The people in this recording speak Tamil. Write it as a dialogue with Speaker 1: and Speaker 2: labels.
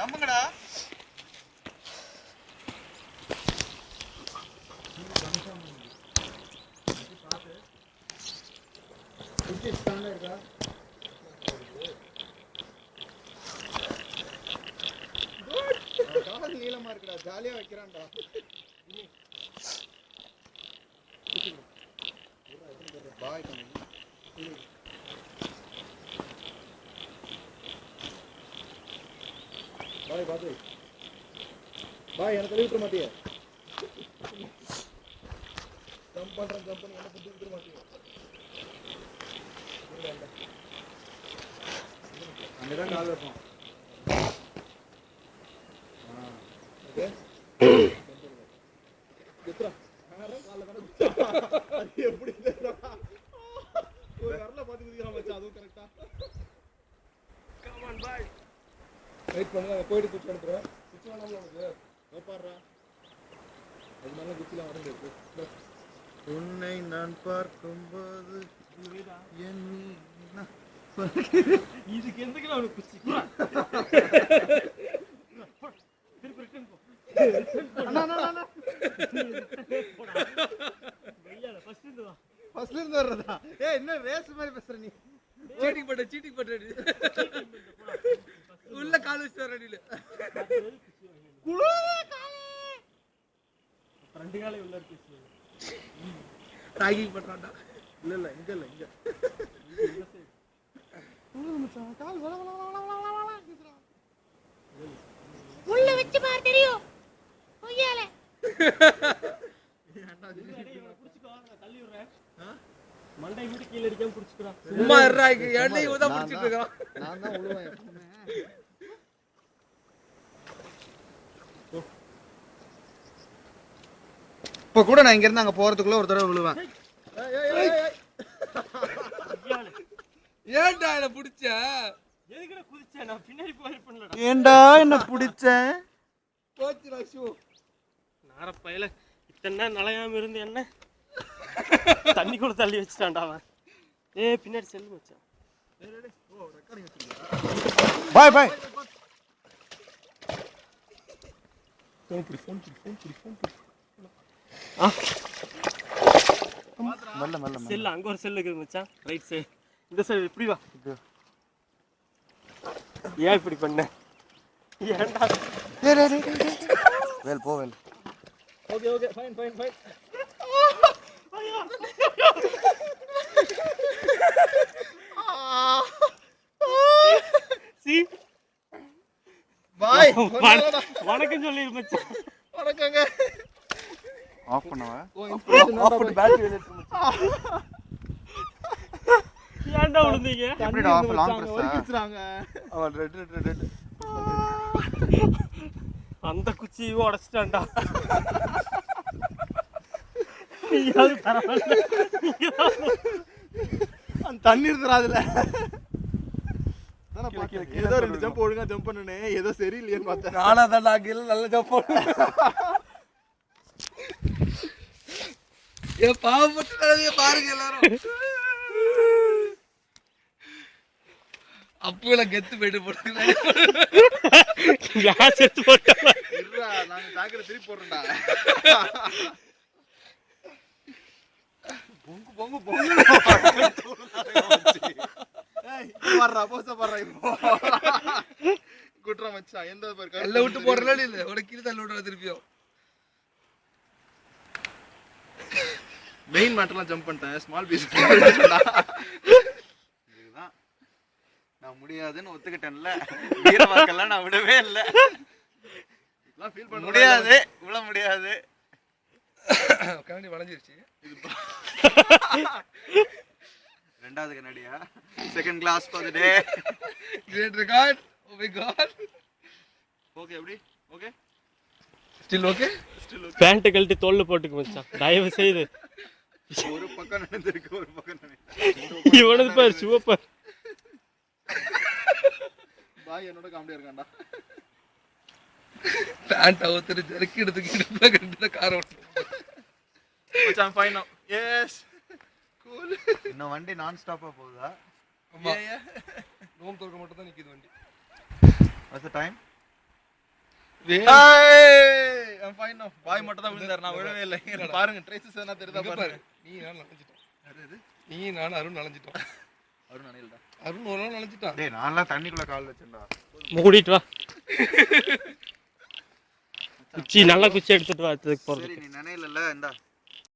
Speaker 1: நம்புங்கடா. நீளமா இருக்குடா, ஜாலியா வைக்கிறான்டா. பாய் பாய் பாய் பாய், எனக்கு விட்டுற மாட்டியே. ஜம்ப் பண்றேன் ஜம்ப் பண்ணி எனக்கு விட்டுற மாட்டியே. அங்கதான் கால் வைப்போம். ஓகே எப்படி ஒரு வரல பார்த்து குதிக்கிறான் மச்சான். அதுவும் கரெக்டா. கம் ஆன் பாய், வெயிட் பண்ணுங்க. போயிட்டு குச்சி எடுத்துறேன். குச்சி வேணாம்ல உனக்கு? பாடுறா, அது நல்லா குச்சிலாம் வரது. உன்னை நான் பார்க்கும்போது இதுக்கு எதுக்கு அவனுக்கு குச்சி? ஃபர்ஸ்ட்ல இருந்து வர்றதா? ஏய், என்ன ரேஸ் மாதிரி பேசுற நீ? சீட்டிங் பண்ற நீ. உள்ள கால் வச்சு வர நீ. குளுரே காலே. ரெண்டு காலே உள்ள இருக்கு. ராகிங் பண்றான்டா. இல்ல இங்க இல்ல இங்க. மச்சான் கால் வள வள வள வள வள கேக்குறா.
Speaker 2: உள்ள வெச்சு பார் தெரியும். ஒய்யாலே.
Speaker 1: ஏன்டா இவனை புடிச்சுக்கோ, நான் தள்ளி விடுறேன். மண்டை விட்டு கீழ அடிக்காம புடிச்சுக்கறா.
Speaker 3: சும்மா இருடா, எண்ணெய் ஊதா புடிச்சிட்டு இருக்கான்.
Speaker 1: நான் தான் உழுவேன். இப்ப கூட நான் இங்க இருந்து அங்க போறதுக்குள்ள ஒரு தடவை விழுவேன்.
Speaker 3: ஏன்டா என்ன புடிச்ச?
Speaker 4: எதுக்குடா குதிச்ச? நான் பின்னாடி போய் பண்ணலடா.
Speaker 1: ஏன்டா என்ன புடிச்ச?
Speaker 3: போச்சுடா ஷூ.
Speaker 4: நார பையல இத்தனை நலையாம இருந்து என்ன தண்ணி கூட தள்ளி வச்சிட்டான்டா அவன். ஏய் பின்னாடி செல்லு மச்சான்.
Speaker 1: ஓ ரெக்கார்டிங் வச்சிருக்கீங்க. Bye bye. ஃபோன் புடி. மெல்ல
Speaker 4: செல்லு அங்க ஒரு செல்லு இருக்குது மச்சான். Right side. இந்த சைடு இப்படி வா. ஏன் இப்படி பண்ண? ஏன்டா?
Speaker 1: வேல் போ வேல். Okay fine.
Speaker 4: சி
Speaker 1: பாய்.
Speaker 4: வணக்கம் சொல்லி மச்சான்.
Speaker 1: வணக்கங்க.
Speaker 3: ஆஃப் பண்ணவா?
Speaker 1: ஆஃப் பண்ணி பேட்டரி வெளிய மச்சான்.
Speaker 4: ஏன்டா விழுந்தீங்க?
Speaker 3: எப்படிடா ஆஃப் லாங் பிரஸ்
Speaker 1: வலிக்குறாங்க.
Speaker 3: அவன் ரெட்
Speaker 4: அந்த குச்சியை உடைச்சிட்டான்டா. நீயாவது பரவாயில்ல.
Speaker 1: அந்த தண்ணி இருந்துறாதுல. ஏதோ 2 ஜம்ப் ஒழுங்கா ஜம்ப் பண்ணனே, ஏதோ சரியில்லையேன்னு பார்த்தேன்.
Speaker 3: நானா தான் அங்கல நல்ல ஜம்ப் பண்ணேன். ஏ பாவப்பட்டதே பாருங்க எல்லாரும். அப்போல கெத்து போயிட்டு போடுங்க.
Speaker 4: யார் செத்து போட்டா?
Speaker 1: இருடா, நாங்க டாக்கரை திருப்பி போடுறோம்டா. பொங்கு. ஏய், வர்றா போச வர்றா இப்போ. குட்ரா மச்சான், எந்த பாரு
Speaker 3: கல்ல விட்டு போறல இல்ல, உனக்கு கீழ தள்ள விடுற திருப்பியும்.
Speaker 1: மெயின் மேட்டர்லாம் ஜம்ப் பண்ணிட்டேன், ஸ்மால் பீஸ். இதுதான் நான் முடியாதுன்னு ஒத்துக்கிட்டேன்ல. வீரவாக்கெல்லாம் நான் விடவே இல்லை. இதெல்லாம் ஃபீல் பண்ண முடியாது, விட முடியாது.
Speaker 3: கண்ணாடி வளைஞ்சிருச்சு.
Speaker 1: ரெண்டாவது கண்ணாடியா? Second class for the day.
Speaker 3: Great record. Oh my god.
Speaker 1: Okay எப்படி? Okay
Speaker 3: still okay.
Speaker 4: பேண்ட் கழட்டி தோல்ல போட்டுக்கு மச்சான். தயவு செய்து.
Speaker 1: ஒரு பக்கம் நடந்துருக்கு, ஒரு பக்கம்
Speaker 4: இவனது பாரு சிவப்பர்.
Speaker 1: பாய் என்னோட காமெடியா இருக்கான்டா.
Speaker 3: பேண்ட் அவுத்துட்டு ஜர்க்கி எடுத்துக்கிட்டு இடுப்புல கட்டிட்டு கார் ஓட்டு.
Speaker 1: மச்சான் ஃபைன் நவ. Yes cool. இன்னும் வண்டி நான் ஸ்டாப்பா போகுதா?
Speaker 3: ஆமா. நோம் தோக்க மட்டும் தான் நிக்குது வண்டி.
Speaker 1: What's the time?
Speaker 5: பாய் மட்டும் தான் விழுந்தாரு, நான் விழவே இல்லை. பாருங்க ட்ரேசஸ் என்ன தெரியுதா பாருங்க.
Speaker 3: நீ நான் நனைஞ்சிட்டோம். நீ நான் அருண் நனைஞ்சிட்டோம்.
Speaker 5: அருண் அணில்டா.
Speaker 3: அருண் ஒரு நாள் நனைஞ்சிட்டான்.
Speaker 1: டேய் நான்லாம் தண்ணிக்குள்ள கால் வச்சேன்டா.
Speaker 4: மூடிட்டு வா. குச்சி நல்ல குச்சி எடுத்துட்டு வா.
Speaker 5: சரி நீ நினையில இந்தா